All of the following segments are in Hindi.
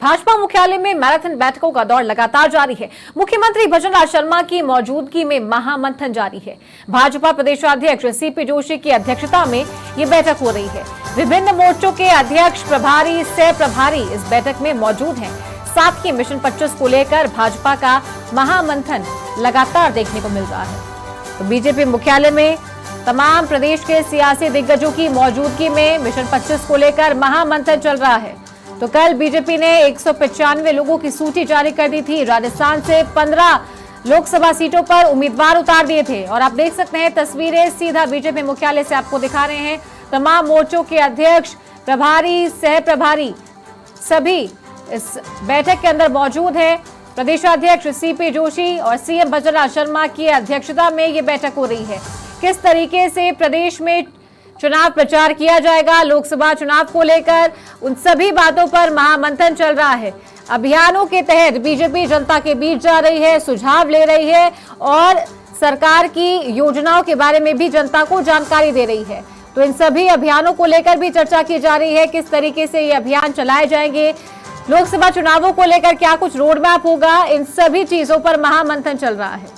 भाजपा मुख्यालय में मैराथन बैठकों का दौर लगातार जारी है। मुख्यमंत्री भजनलाल शर्मा की मौजूदगी में महामंथन जारी है। भाजपा प्रदेशाध्यक्ष सीपी जोशी की अध्यक्षता में ये बैठक हो रही है। विभिन्न मोर्चों के अध्यक्ष, प्रभारी, सह प्रभारी इस बैठक में मौजूद हैं। साथ ही मिशन 25 को लेकर भाजपा का महामंथन लगातार देखने को मिल रहा है। तो बीजेपी मुख्यालय में तमाम प्रदेश के सियासी दिग्गजों की मौजूदगी में मिशन 25 को लेकर महामंथन चल रहा है। तो कल बीजेपी ने 195 लोगों की सूची जारी कर दी थी। राजस्थान से 15 लोकसभा सीटों पर उम्मीदवार उतार दिए थे और आप देख सकते हैं तस्वीरें सीधा बीजेपी मुख्यालय से आपको दिखा रहे हैं। तमाम मोर्चों के अध्यक्ष, प्रभारी, सह प्रभारी सभी इस बैठक के अंदर मौजूद है। प्रदेशाध्यक्ष सीपी जोशी और सीएम भजनलाल शर्मा की अध्यक्षता में ये बैठक हो रही है। किस तरीके से प्रदेश में चुनाव प्रचार किया जाएगा, लोकसभा चुनाव को लेकर, उन सभी बातों पर महामंथन चल रहा है। अभियानों के तहत बीजेपी जनता के बीच जा रही है, सुझाव ले रही है और सरकार की योजनाओं के बारे में भी जनता को जानकारी दे रही है। तो इन सभी अभियानों को लेकर भी चर्चा की जा रही है, किस तरीके से ये अभियान चलाए जाएंगे, लोकसभा चुनावों को लेकर क्या कुछ रोड मैप होगा, इन सभी चीजों पर महामंथन चल रहा है।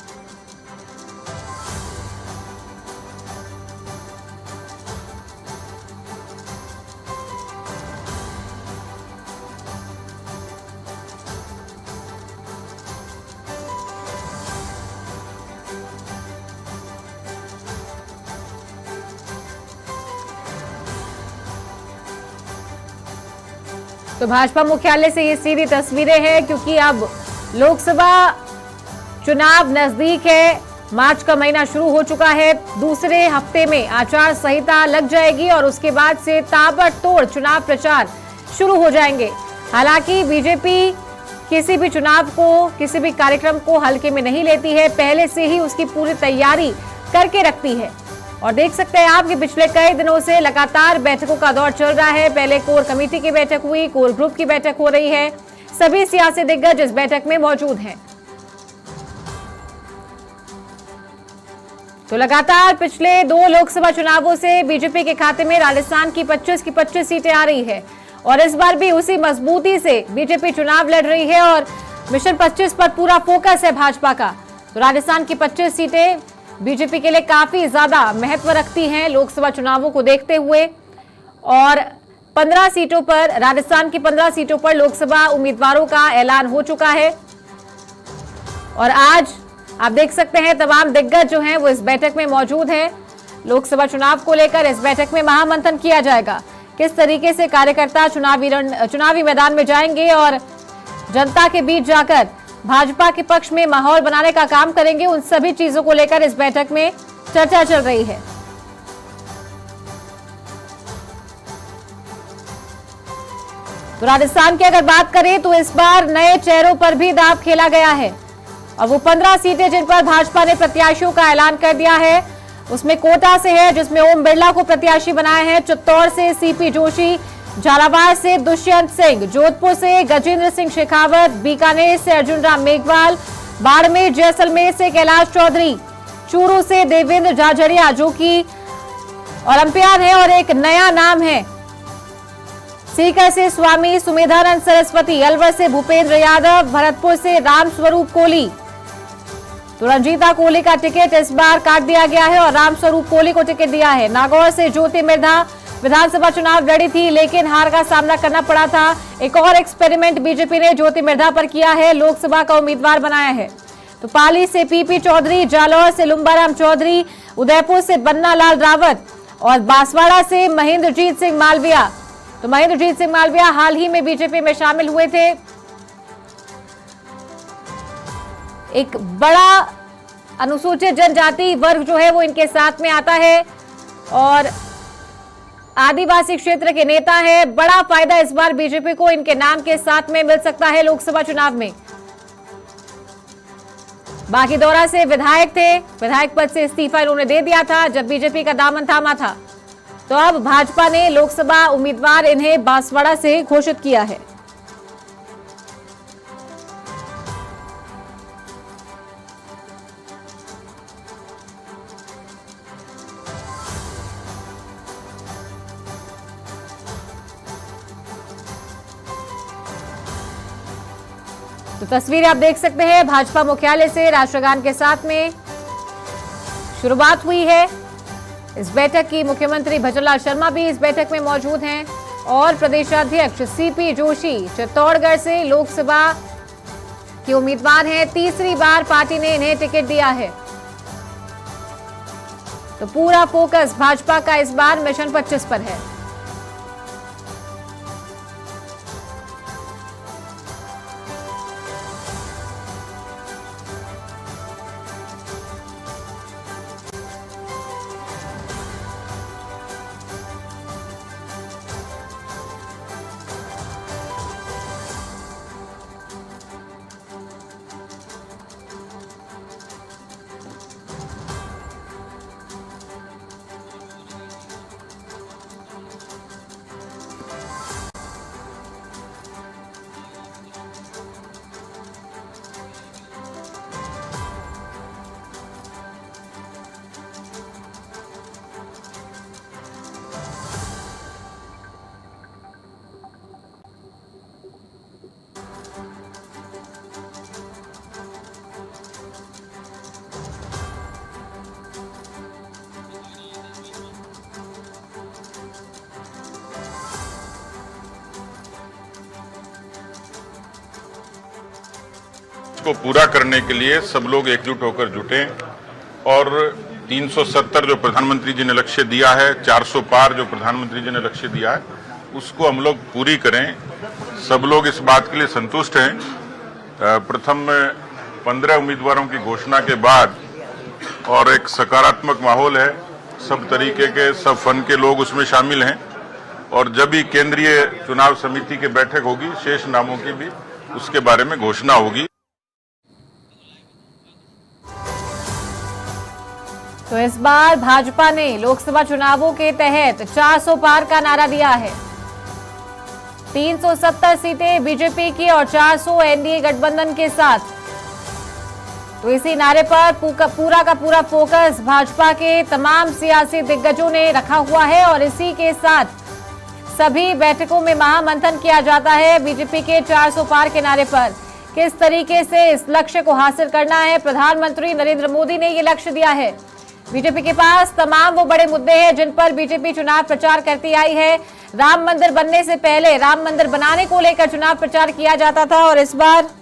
तो भाजपा मुख्यालय से ये सीधी तस्वीरें हैं, क्योंकि अब लोकसभा चुनाव नजदीक है। मार्च का महीना शुरू हो चुका है। दूसरे हफ्ते में आचार संहिता लग जाएगी और उसके बाद से ताबड़तोड़ चुनाव प्रचार शुरू हो जाएंगे। हालांकि बीजेपी किसी भी चुनाव को, किसी भी कार्यक्रम को हल्के में नहीं लेती है, पहले से ही उसकी पूरी तैयारी करके रखती है। और देख सकते हैं आप कि पिछले कई दिनों से लगातार बैठकों का दौर चल रहा है। पहले कोर कमेटी की बैठक हुई, कोर ग्रुप की बैठक हो रही है। सभी सियासी दिग्गज इस बैठक में मौजूद हैं। तो लगातार पिछले 2 लोकसभा चुनावों से बीजेपी के खाते में राजस्थान की 25 की 25 सीटें आ रही है और इस बार भी उसी मजबूती से बीजेपी चुनाव लड़ रही है और मिशन 25 पर पूरा फोकस है भाजपा का। तो राजस्थान की 25 सीटें बीजेपी के लिए काफी ज्यादा महत्व रखती हैं लोकसभा चुनावों को देखते हुए और 15 सीटों पर, राजस्थान की 15 सीटों पर लोकसभा उम्मीदवारों का ऐलान हो चुका है। और आज आप देख सकते हैं तमाम दिग्गज जो हैं वो इस बैठक में मौजूद हैं। लोकसभा चुनाव को लेकर इस बैठक में महामंथन किया जाएगा। किस तरीके से कार्यकर्ता चुनावी मैदान में जाएंगे और जनता के बीच जाकर भाजपा के पक्ष में माहौल बनाने का काम करेंगे, उन सभी चीजों को लेकर इस बैठक में चर्चा चल रही है। तो राजस्थान की अगर बात करें तो इस बार नए चेहरों पर भी दांव खेला गया है और वो 15 सीटें जिन पर भाजपा ने प्रत्याशियों का ऐलान कर दिया है, उसमें कोटा से है जिसमें ओम बिरला को प्रत्याशी बनाया है, चित्तौड़ से सीपी जोशी, झालावाड़ से दुष्यंत सिंह, जोधपुर से गजेंद्र सिंह शेखावत, बीकानेर से अर्जुन राम मेघवाल, बाड़मेर जैसलमेर से कैलाश चौधरी, चूरू से देवेंद्र झाझड़िया जो कि ओलंपियन है और एक नया नाम है, सीकर से स्वामी सुमेधानंद सरस्वती, अलवर से भूपेंद्र यादव, भरतपुर से राम स्वरूप कोहली। तो रंजीता कोहली का टिकट इस बार काट दिया गया है और राम स्वरूप कोहली को टिकट दिया है। नागौर से ज्योति मिर्धा विधानसभा चुनाव लड़ी थी लेकिन हार का सामना करना पड़ा था। एक और एक्सपेरिमेंट बीजेपी ने ज्योति मिर्धा पर किया है, लोकसभा का उम्मीदवार बनाया है। तो पाली से पीपी चौधरी, जालौर से लुम्बाराम चौधरी, उदयपुर से बन्ना लाल रावत और बांसवाड़ा से महेंद्रजीत सिंह मालविया। तो महेंद्रजीत सिंह मालविया हाल ही में बीजेपी में शामिल हुए थे। एक बड़ा अनुसूचित जनजाति वर्ग जो है वो इनके साथ में आता है और आदिवासी क्षेत्र के नेता है। बड़ा फायदा इस बार बीजेपी को इनके नाम के साथ में मिल सकता है लोकसभा चुनाव में। बाकी दौरा से विधायक थे, विधायक पद से इस्तीफा इन्होंने दे दिया था जब बीजेपी का दामन थामा था। तो अब भाजपा ने लोकसभा उम्मीदवार इन्हें बांसवाड़ा से घोषित किया है। तो तस्वीरें आप देख सकते हैं, भाजपा मुख्यालय से राष्ट्रगान के साथ में शुरुआत हुई है इस बैठक की। मुख्यमंत्री भजनलाल शर्मा भी इस बैठक में मौजूद हैं और प्रदेशाध्यक्ष सीपी जोशी चित्तौड़गढ़ से लोकसभा के उम्मीदवार हैं। तीसरी बार पार्टी ने इन्हें टिकट दिया है, तो पूरा फोकस भाजपा का इस बार मिशन 25 पर है। को पूरा करने के लिए सब लोग एकजुट होकर जुटे और 370 जो प्रधानमंत्री जी ने लक्ष्य दिया है, 400 पार जो प्रधानमंत्री जी ने लक्ष्य दिया है, उसको हम लोग पूरी करें। सब लोग इस बात के लिए संतुष्ट हैं। प्रथम 15 उम्मीदवारों की घोषणा के बाद और एक सकारात्मक माहौल है, सब तरीके के सब फन के लोग उसमें शामिल हैं और जब भी केंद्रीय चुनाव समिति की बैठक होगी, शेष नामों की भी उसके बारे में घोषणा होगी। तो इस बार भाजपा ने लोकसभा चुनावों के तहत 400 पार का नारा दिया है। 370 सीटें बीजेपी की और 400 एनडीए गठबंधन के साथ। तो इसी नारे पर पूरा का पूरा फोकस भाजपा के तमाम सियासी दिग्गजों ने रखा हुआ है और इसी के साथ सभी बैठकों में महामंथन किया जाता है बीजेपी के 400 पार के नारे पर। किस तरीके से इस लक्ष्य को हासिल करना है, प्रधानमंत्री नरेंद्र मोदी ने ये लक्ष्य दिया है। बीजेपी के पास तमाम वो बड़े मुद्दे हैं जिन पर बीजेपी चुनाव प्रचार करती आई है। राम मंदिर बनने से पहले राम मंदिर बनाने को लेकर चुनाव प्रचार किया जाता था और इस बार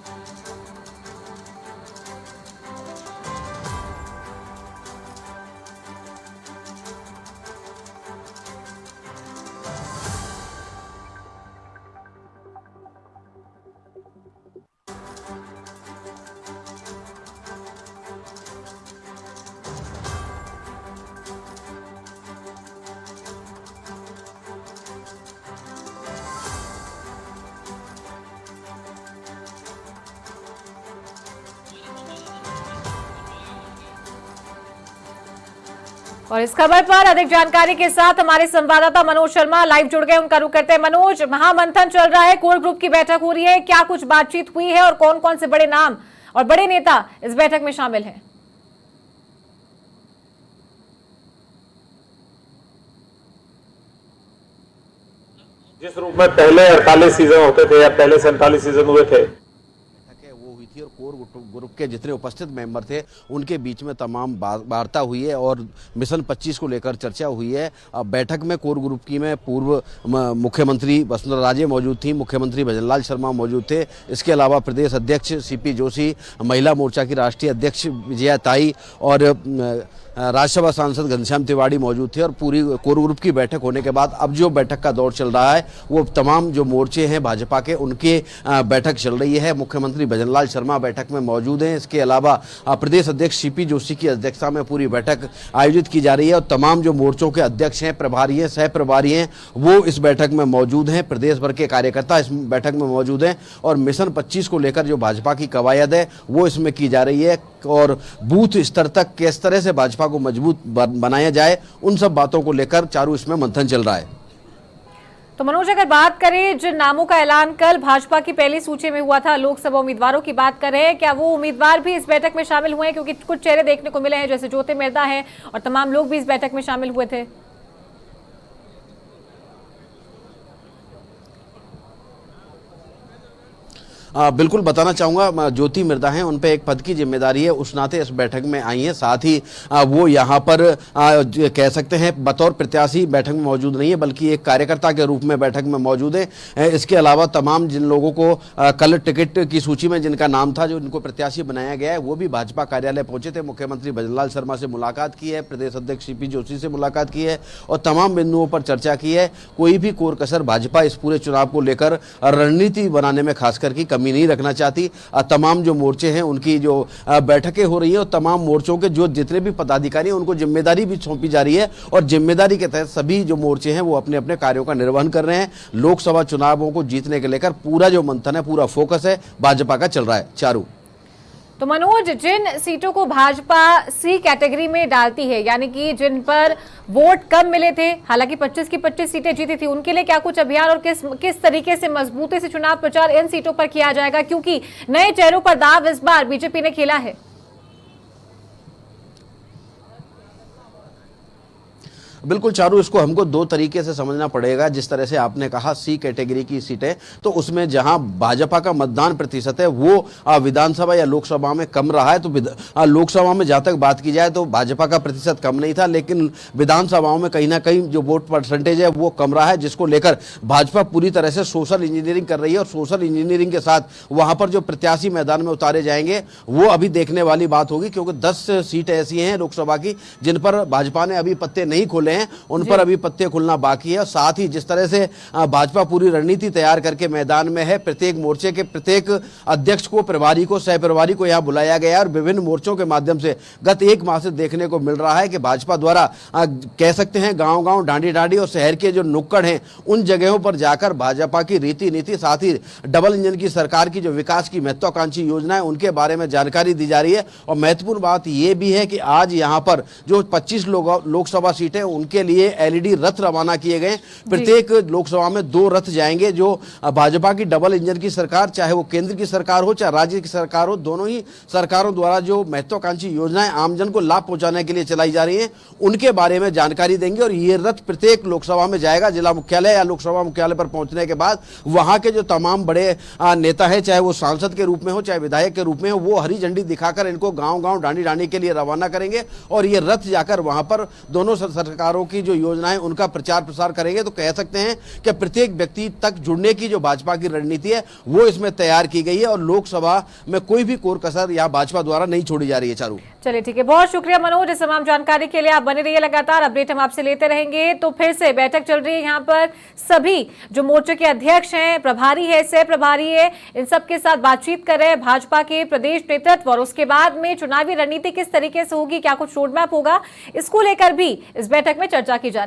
और इस खबर पर अधिक जानकारी के साथ हमारे संवाददाता मनोज शर्मा लाइव जुड़ गए, उनका रुख करते हैं। मनोज, महामंथन चल रहा है, कोर ग्रुप की बैठक हो रही है, क्या कुछ बातचीत हुई है और कौन कौन से बड़े नाम और बड़े नेता इस बैठक में शामिल हैं? जिस रूप में पहले 48 सीजन होते थे या पहले 47 सीजन हुए थे, और कोर ग्रुप के जितने उपस्थित मेंबर थे उनके बीच में तमाम वार्ता हुई है और मिशन 25 को लेकर चर्चा हुई है। बैठक में कोर ग्रुप की में पूर्व मुख्यमंत्री वसुंधरा राजे मौजूद थी, मुख्यमंत्री भजनलाल शर्मा मौजूद थे। इसके अलावा प्रदेश अध्यक्ष सीपी जोशी, महिला मोर्चा की राष्ट्रीय अध्यक्ष विजया ताई और राज्यसभा सांसद घनश्याम तिवारी मौजूद थे। और पूरी कोर ग्रुप की बैठक होने के बाद अब जो बैठक का दौर चल रहा है वो तमाम जो मोर्चे हैं भाजपा के उनके बैठक चल रही है। मुख्यमंत्री भजनलाल शर्मा बैठक में मौजूद हैं। इसके अलावा प्रदेश अध्यक्ष सीपी जोशी की अध्यक्षता में पूरी बैठक आयोजित की जा रही है और तमाम जो मोर्चों के अध्यक्ष हैं, प्रभारी हैं, सह प्रभारी हैं, वो इस बैठक में मौजूद हैं। प्रदेश भर के कार्यकर्ता इस बैठक में मौजूद हैं और मिशन 25 को लेकर जो भाजपा की कवायद है वो इसमें की जा रही है और बूथ स्तर तक किस तरह से भाजपा को मजबूत बनाया जाए उन सब बातों को लेकर चारों इसमें मंथन चल रहा है। तो मनोज, अगर बात करें जिन नामों का ऐलान कल भाजपा की पहली सूची में हुआ था, लोकसभा उम्मीदवारों की बात कर रहे हैं, क्या वो उम्मीदवार भी इस बैठक में शामिल हुए हैं? क्योंकि कुछ चेहरे देखने को मिले हैं जैसे ज्योति मिर्धा है और तमाम लोग भी इस बैठक में शामिल हुए थे। बिल्कुल बताना चाहूँगा, ज्योति मिर्धा हैं, उन पे एक पद की जिम्मेदारी है, उस नाते इस बैठक में आई हैं। साथ ही वो यहाँ पर कह सकते हैं बतौर प्रत्याशी बैठक में मौजूद नहीं है, बल्कि एक कार्यकर्ता के रूप में बैठक में मौजूद है। इसके अलावा तमाम जिन लोगों को कल टिकट की सूची में जिनका नाम था, जो इनको प्रत्याशी बनाया गया है, वो भी भाजपा कार्यालय पहुंचे थे। मुख्यमंत्री भजनलाल शर्मा से मुलाकात की है, प्रदेश अध्यक्ष सीपी जोशी से मुलाकात की है और तमाम बिंदुओं पर चर्चा की है। कोई भी कोर कसर भाजपा इस पूरे चुनाव को लेकर रणनीति बनाने में खासकर की कमी नहीं रखना चाहती। तमाम जो मोर्चे हैं उनकी जो बैठकें हो रही है और तमाम मोर्चों के जो जितने भी पदाधिकारी हैं उनको जिम्मेदारी भी सौंपी जा रही है और जिम्मेदारी के तहत सभी जो मोर्चे हैं वो अपने अपने कार्यों का निर्वहन कर रहे हैं। लोकसभा चुनावों को जीतने के लेकर पूरा जो मंथन है, पूरा फोकस है भाजपा का चल रहा है। चारू, तो मनोज, जिन सीटों को भाजपा सी कैटेगरी में डालती है, यानी कि जिन पर वोट कम मिले थे, हालांकि 25 की 25 सीटें जीती थी, उनके लिए क्या कुछ अभियान और किस तरीके से मजबूती से चुनाव प्रचार इन सीटों पर किया जाएगा, क्योंकि नए चेहरों पर दाव इस बार बीजेपी ने खेला है? बिल्कुल चारू, इसको हमको दो तरीके से समझना पड़ेगा। जिस तरह से आपने कहा सी कैटेगरी की सीटें, तो उसमें जहां भाजपा का मतदान प्रतिशत है वो विधानसभा या लोकसभा में कम रहा है, तो लोकसभा में जहां तक बात की जाए तो भाजपा का प्रतिशत कम नहीं था, लेकिन विधानसभाओं में कहीं ना कहीं जो वोट परसेंटेज है वो कम रहा है, जिसको लेकर भाजपा पूरी तरह से सोशल इंजीनियरिंग कर रही है। और सोशल इंजीनियरिंग के साथ वहां पर जो प्रत्याशी मैदान में उतारे जाएंगे वो अभी देखने वाली बात होगी, क्योंकि 10 सीटें ऐसी हैं लोकसभा की जिन पर भाजपा ने अभी पत्ते नहीं खोले हैं, उन पर अभी पत्ते खुलना बाकी है। साथ ही जिस तरह से भाजपा पूरी रणनीति तैयार करके मैदान में है, प्रत्येक मोर्चे के प्रत्येक अध्यक्ष को, प्रभारी को, सह प्रभारी को यहां बुलाया गया है और विभिन्न मोर्चों के माध्यम से गत एक माह से देखने को मिल रहा है कि भाजपा द्वारा कह सकते हैं गांव-गांव, डांडी-डांडी और शहर के जो नुक्कड़ हैं उन जगहों पर जाकर भाजपा की रीति नीति, साथ ही डबल इंजन की सरकार की जो विकास की महत्वाकांक्षी योजना है उनके बारे में जानकारी दी जा रही है। और महत्वपूर्ण बात यह भी है कि आज यहां पर जो 25 लोकसभा सीटें उनके लिए एलईडी रथ रवाना किए गए। प्रत्येक लोकसभा में 2 रथ जाएंगे, जो भाजपा की डबल इंजन की सरकार, चाहे वो केंद्र की सरकार हो चाहे राज्य की सरकार हो, दोनों ही सरकारों द्वारा जो महत्वाकांक्षी योजनाएं आमजन को लाभ पहुंचाने के लिए चलाई जा रही हैं उनके बारे में जानकारी देंगे। और ये रथ प्रत्येक लोकसभा में जाएगा। जिला मुख्यालय या लोकसभा मुख्यालय पर पहुंचने के बाद वहां के जो तमाम बड़े नेता है, चाहे वो सांसद के रूप में हो चाहे विधायक के रूप में हो, वो हरी झंडी दिखाकर इनको गांव-गांव, डांडी-डांडी के लिए रवाना करेंगे और ये रथ जाकर वहां पर दोनों सरकारों की जो योजनाएं उनका प्रचार प्रसार करेंगे। तो कह सकते हैं कि प्रत्येक व्यक्ति तक जुड़ने की जो भाजपा की रणनीति है वो इसमें तैयार की गई है और लोकसभा में कोई भी कोर कसर यहाँ भाजपा द्वारा नहीं छोड़ी जा रही है। चारू, चलिए ठीक है, बहुत शुक्रिया मनोज इस तमाम जानकारी के लिए। आप बने रहिए, लगातार अपडेट हम आपसे लेते रहेंगे। तो फिर से बैठक चल रही है यहाँ पर, सभी जो मोर्चे के अध्यक्ष हैं, प्रभारी है, सह प्रभारी है, इन सबके साथ बातचीत कर रहे हैं भाजपा के प्रदेश नेतृत्व। और उसके बाद में चुनावी रणनीति किस तरीके से होगी, क्या कुछ रोड मैप होगा, इसको लेकर भी इस बैठक में चर्चा की जा रही है।